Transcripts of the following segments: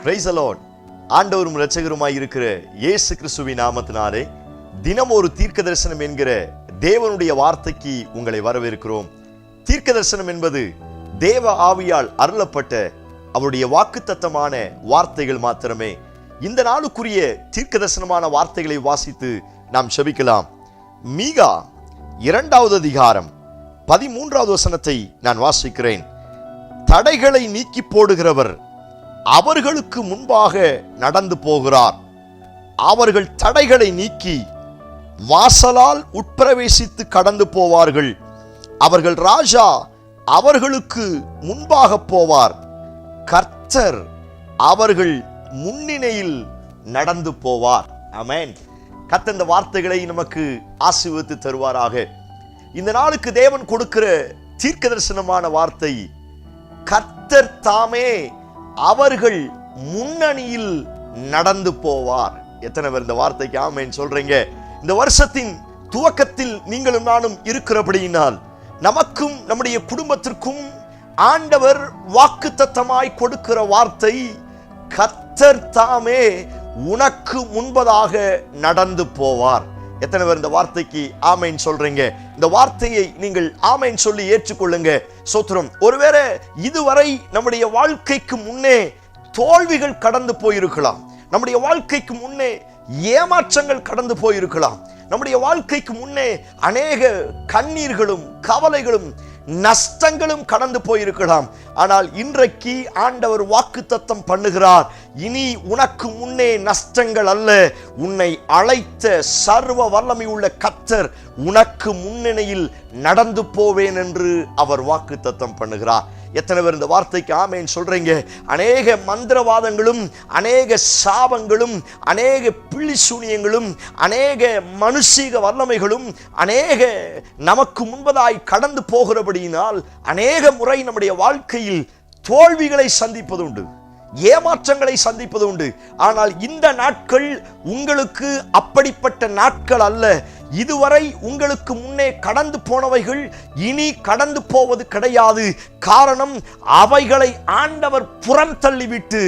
Price the Lord. ஆண்டவரும் இரட்சகருமாய் இருக்கிற இயேசு கிறிஸ்துவின் நாமத்தினாலே தினம் ஒரு தீர்க்க தரிசனம் என்கிற தேவனுடைய வார்த்தைக்கு உங்களை வரவேற்கிறோம். தீர்க்க தரிசனம் என்பது தேவ ஆவியால் அருளப்பட்ட அவருடைய வாக்குத்தத்தமான வார்த்தைகள் மாத்திரமே. இந்த நாளுக்குரிய தீர்க்க தரிசனமான வார்த்தைகளை வாசித்து நாம் செபிக்கலாம். மீகா 2வது அதிகாரம் 13வது வசனத்தை நான் வாசிக்கிறேன். தடைகளை நீக்கி போடுகிறவர் அவர்களுக்கு முன்பாக நடந்து போகிறார். அவர்கள் தடைகளை நீக்கி வாசலால் உட்பிரவேசித்து கடந்து போவார்கள். அவர்கள் ராஜா அவர்களுக்கு முன்பாக போவார். கர்த்தர் அவர்கள் முன்னிலையில் நடந்து போவார். ஆமென். கர்த்தர் இந்த வார்த்தைகளை நமக்கு ஆசீர்வதித்து தருவாராக. இந்த நாளுக்கு தேவன் கொடுக்கிற தீர்க்க தரிசனமான வார்த்தை, கர்த்தர் தாமே அவர்கள் முன்னணியில் நடந்து போவார். எத்தனை பேர் இந்த வார்த்தைக்கு ஆமென் சொல்றீங்க? இந்த வருஷத்தின் துவக்கத்தில் நீங்களும் நானும் இருக்கிறபடியினால் நமக்கும் நம்முடைய குடும்பத்திற்கும் ஆண்டவர் வாக்குத்தத்தமாய் கொடுக்கிற வார்த்தை, கர்த்தர் தாமே உனக்கு முன்பதாக நடந்து போவார். எத்தனை பேர் இந்த வார்த்தைக்கு ஆமென் சொல்றீங்க? இந்த வார்த்தையை நீங்கள் ஆமென் சொல்லி ஏற்றுக்கொள்ளுங்க. சோத்திரம். ஒருவேளை இதுவரை நம்முடைய வாழ்க்கைக்கு முன்னே தோல்விகள் கடந்து போயிருக்கலாம். நம்முடைய வாழ்க்கைக்கு முன்னே ஏமாற்றங்கள் கடந்து போயிருக்கலாம். நம்முடைய வாழ்க்கைக்கு முன்னே அநேக கண்ணீர்களும் கவலைகளும் நஷ்டங்களும் கடந்து போயிருக்கலாம். ஆனால் இன்றைக்கு ஆண்டவர் வாக்குத்தத்தம் பண்ணுகிறார், இனி உனக்கு முன்னே நஷ்டங்கள் அல்ல, உன்னை அழைத்த சர்வ வல்லமை உள்ள கர்த்தர் உனக்கு முன்னணியில் நடந்து போவேன் என்று அவர் வாக்குத்தத்தம் பண்ணுகிறார். எத்தனை பேர் இந்த வார்த்தைக்கு ஆமென் சொல்றீங்க? அநேக மந்திரவாதங்களும் அநேக சாபங்களும் அநேக பிள்ளி சூனியங்களும் அநேக மனுஷீக வல்லமைகளும் அநேக நமக்கு முன்பதாய் கடந்து போகிறபடியினால் அநேக முறை நம்முடைய வாழ்க்கையில் தோல்விகளை சந்திப்பது உண்டு, ஏமாற்றங்களை சந்திப்பது உண்டு. ஆனால் இந்த நாட்கள் உங்களுக்கு அப்படிப்பட்ட நாட்கள் அல்ல. இதுவரை உங்களுக்கு முன்னே கடந்து போனவைகள் இனி கடந்து போவது கிடையாது. காரணம், அவைகளை ஆண்டவர் புறம் தள்ளிவிட்டு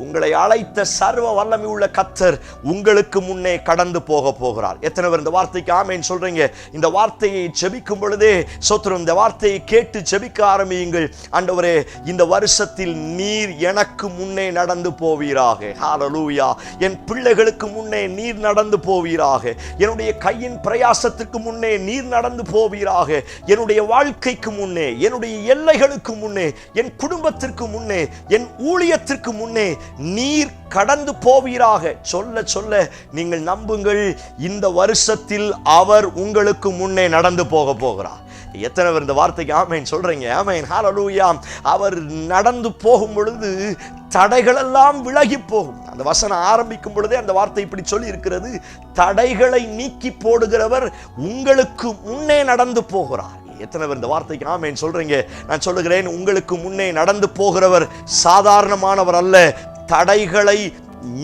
உங்களை அழைத்த சர்வ வல்லமை உள்ள கர்த்தர் உங்களுக்கு முன்னே கடந்து போகிறார். எத்தனை பேர் இந்த வார்த்தைக்கு ஆமென் சொல்றீங்க? இந்த வார்த்தையை ஜெபிக்கும் பொழுதே சோத்திரம், இந்த வார்த்தையை கேட்டு ஜெபிக்க ஆரம்பியுங்கள். ஆண்டவரே, இந்த வருஷத்தில் நீர் எனக்கு முன்னே நடந்து போவீராக. ஹல்லேலூயா. என் பிள்ளைகளுக்கு முன்னே நீர் நடந்து போவீராக. என்னுடைய கையின் பிரயாசத்திற்கு முன்னே நீர் நடந்து போவீராக. என்னுடைய வாழ்க்கைக்கு முன்னே, என்னுடைய எல்லைகளுக்கு முன்னே, என் குடும்பத்திற்கு முன்னே, என் ஊழியத்திற்கு முன்னே நீர் கடந்து போவீராக. சொல்ல சொல்ல நீங்கள் நம்புங்கள், இந்த வருஷத்தில் அவர் உங்களுக்கு முன்னே நடந்து போகிறார். எத்தனை பேர் இந்த வார்த்தைக்கு ஆமென் சொல்றீங்க? ஆமென். ஹல்லேலூயா. அவர் நடந்து போகும் பொழுது தடைகள் எல்லாம் விலகி போகும். அந்த வசனம் ஆரம்பிக்கும் பொழுதே அந்த வார்த்தை இப்படி சொல்லி இருக்கிறது, தடைகளை நீக்கி போடுகிறவர் உங்களுக்கு முன்னே நடந்து போகிறார். எத்தனை பேர் இந்த வார்த்தைக்கு ஆமென் சொல்றீங்க? நான் சொல்லுகிறேன், உங்களுக்கு முன்னே நடந்து போகிறவர் சாதாரணமானவர் அல்ல. தடைகளை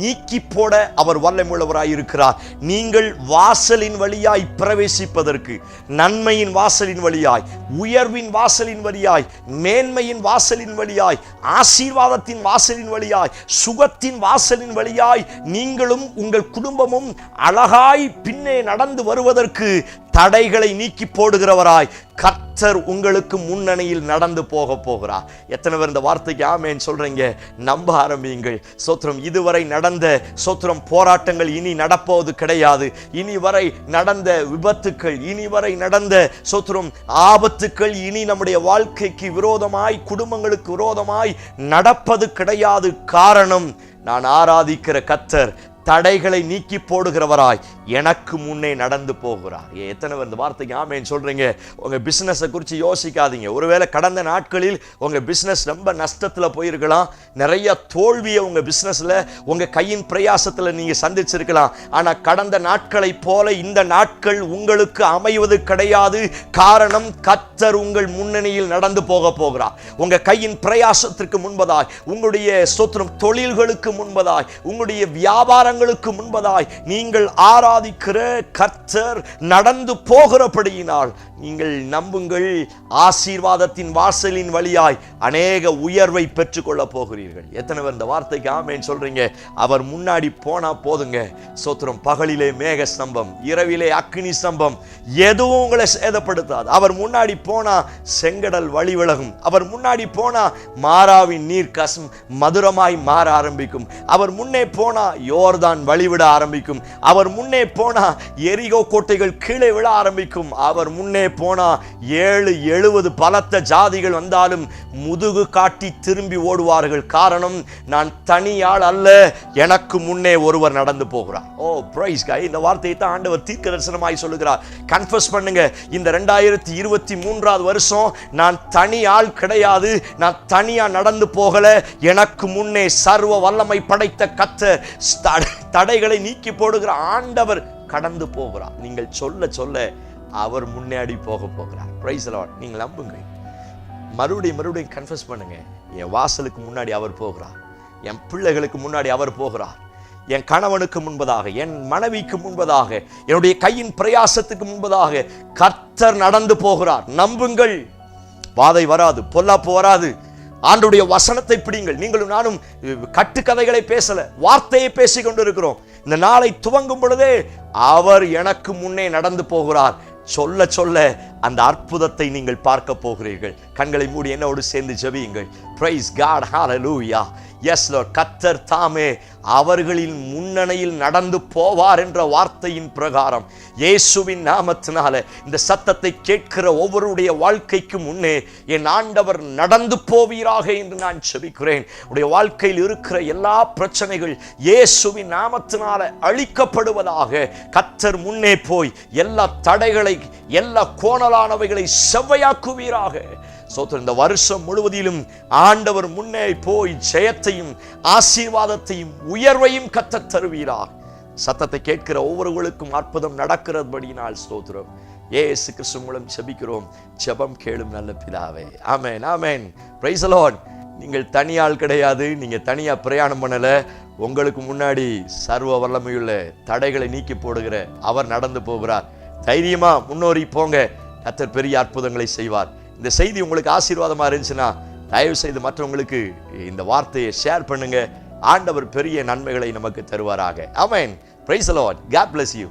நீக்கி போட அவர் வல்லமையுள்ளவராய் இருக்கிறார். நீங்கள் வாசலின் வழியாய் பிரவேசிப்பதற்கு, நன்மையின் வாசலின் வழியாய், உயர்வின் வாசலின் வழியாய், மேன்மையின் வாசலின் வழியாய், ஆசீர்வாதத்தின் வாசலின் வழியாய், சுகத்தின் வாசலின் வழியாய் நீங்களும் உங்கள் குடும்பமும் அழகாய் பின்னே நடந்து வருவதற்கு தடைகளை நீக்கி போடுகிறவராய் கர்த்தர் உங்களுக்கு முன்னணியில் நடந்து போகிறார். எத்தனை பேர் இந்த வார்த்தைக்கு ஆமென் சொல்றீங்க? நம்ப ஆரம்பியுங்கள். சோத்திரம். இதுவரை நடந்த சோத்திரம் போராட்டங்கள் இனி நடப்போவது கிடையாது. இனி வரை நடந்த விபத்துக்கள், இனி வரை நடந்த சோத்திரம் ஆபத்துக்கள் இனி நம்முடைய வாழ்க்கைக்கு விரோதமாய், குடும்பங்களுக்கு விரோதமாய் நடப்பது கிடையாது. காரணம், நான் ஆராதிக்கிற கர்த்தர் தடைகளை நீக்கி போடுகிறவராய் எனக்கு முன்னே நடந்து போகிறார். எத்தனை பேர் இந்த வார்த்தைக்கு ஆமென் சொல்றீங்க? உங்க பிசினஸை குறித்து யோசிக்காதீங்க. ஒருவேளை கடந்த நாட்களில் உங்க பிசினஸ் ரொம்ப நஷ்டத்துல போயிருக்கலாம். நிறைய தோல்வியை உங்க பிசினஸ்ல, உங்க கையின் பிரயாசத்துல நீங்க சந்திச்சிருக்கலாம். ஆனா கடந்த நாட்களை போல இந்த நாட்கள் உங்களுக்கு அமைவது கிடையாது. காரணம், கர்த்தர் உங்கள் முன்னணியில் நடந்து போகிறார். உங்க கையின் பிரயாசத்திற்கு முன்பதாய், உங்களுடைய ஸ்தோத்திரம் தொழில்களுக்கு முன்பதாய், உங்களுடைய வியாபாரங்களுக்கு காலங்களுக்கு முன்பதாய் நீங்கள் ஆராதிக்கிற கர்த்தர் நடந்து போகிறபடியினால் நீங்கள் நம்புங்கள், ஆசீர்வாதத்தின் வாசலின் வழியாய் அநேக உயர்வை பெற்றுக்கொள்ள போகிறீர்கள். எத்தனை பேர் இந்த வார்த்தைக்கு ஆமென் சொல்றீங்க? அவர் முன்னாடி போனா போதுங்க. சோத்திரம். பகலிலே மேக ஸ்தம்பம், இரவிலே அக்கினி ஸ்தம்பம், எதுவும் உங்களை சேதப்படுத்தாது. அவர் முன்னாடி போனா செங்கடல் வழி விலகும். அவர் முன்னாடி போனா மாறாவின் நீர் மதுரமாய் மாற ஆரம்பிக்கும். அவர் முன்னே போனா யோர்தான் வழிவிட ஆரம்பிக்கும். அவர் முன்னே போனா எரிகோ கோட்டைகள் கீழே விழ ஆரம்பிக்கும். அவர் முன்னே போனா 7-70 பலத்த ஜாதிகள் வந்தாலும் முதுகு காட்டி திரும்பி ஓடுவார்கள். காரணம், நான் தனியாள் அல்ல, எனக்கு முன்னே ஒருவர் நடந்து போகிறார். ஓ பிரைஸ் காய். இந்த வார்த்தையை தான் ஆண்டவர் தீர்க்க தரிசனமாய் சொல்லுகிறார். கன்ஃபஸ் பண்ணுங்க, இந்த 2023 வருஷம் நான் தனி ஆள் கிடையாது, நான் தனியா நடந்து போகல. எனக்கு முன்னே சர்வ வல்லமை படைத்த கர்த்தர் தடைகளை நீக்கி போடுகிற ஆண்டவர் கடந்து போகிறார். நீங்கள் சொல்ல சொல்ல அவர் முன்னாடி போக போகிறார். Price the Lord. நீங்கள் நம்புங்க. மறுபடியும் கன்ஃபஸ் பண்ணுங்க. என் வாசலுக்கு முன்னாடி அவர் போகிறார், என் பிள்ளைகளுக்கு முன்னாடி அவர் போகிறார், என் கணவனுக்கு முன்பதாக, என் மனைவிக்கு முன்பதாக, என்னுடைய கையின் பிரயாசத்துக்கு முன்பதாக கர்த்தர் நடந்து போகிறார். நம்புங்கள். வாதை வராது, பொல்லாப்பு வராது. ஆண்டவருடைய வசனத்தை பிடிங்கள். நீங்களும் நானும் கட்டுக்கதைகளை பேசல, வார்த்தையை பேசிக் கொண்டிருக்கிறோம். இந்த நாளை துவங்கும் பொழுதே அவர் எனக்கு முன்னே நடந்து போகிறார். சொல்ல சொல்ல அந்த அற்புதத்தை நீங்கள் பார்க்க போகிறீர்கள். கண்களை மூடி என்னோடு சேர்ந்து ஜெபியுங்கள். Praise God. Hallelujah. Yes Lord. கர்த்தர் தாமே அவர்களின் முன்னணியில் நடந்து போவார் என்ற வார்த்தையின் பிரகாரம் இயேசுவின் நாமத்தினால இந்த சத்தத்தை கேட்கிற ஒவ்வொருடைய வாழ்க்கைக்கு முன்னே என் ஆண்டவர் நடந்து போவீராக என்று நான் ஜெபிக்கிறேன். உடைய வாழ்க்கையில் இருக்கிற எல்லா பிரச்சனைகள் இயேசுவின் நாமத்தினால அழிக்கப்படுவதாக. கர்த்தர் முன்னே போய் எல்லா தடைகளை, எல்லா கோணலானவைகளை செவ்வையாக்குவீராக. சோத்திரம். இந்த வருஷம் முழுவதிலும் ஆண்டவர் முன்னே போய் ஜெயத்தையும் ஆசீர்வாதத்தையும் உயர்வையும் கர்த்தர் தருவீராக. சத்தத்தை கேட்கிற ஒவ்வொருவருக்கும் அற்புதம் நடக்கிறபடியினால் ஸ்தோத்திரம். இயேசு கிறிஸ்து மூலம் ஜெபிக்கிறோம். ஜெபம் கேளும் நல்ல பிதாவே. ஆமென், ஆமென். Praise the Lord. நீங்கள் தனியாள் கிடையாது, நீங்க தனியா பிரயாணம் பண்ணல. உங்களுக்கு முன்னாடி சர்வ வல்லமையுள்ள தடைகளை நீக்கி போடுகிற அவர் நடந்து போகிறார். தைரியமா முன்னோறி போங்க. கர்த்தர் பெரிய அற்புதங்களை செய்வார். இந்த செய்தி உங்களுக்கு ஆசீர்வாதமா இருந்துச்சுன்னா தயவு செய்து மற்றவங்களுக்கு இந்த வார்த்தையை ஷேர் பண்ணுங்க. ஆண்டவர் பெரிய நன்மைகளை நமக்கு தருவாராக. ஆமென். Praise the Lord. God bless you.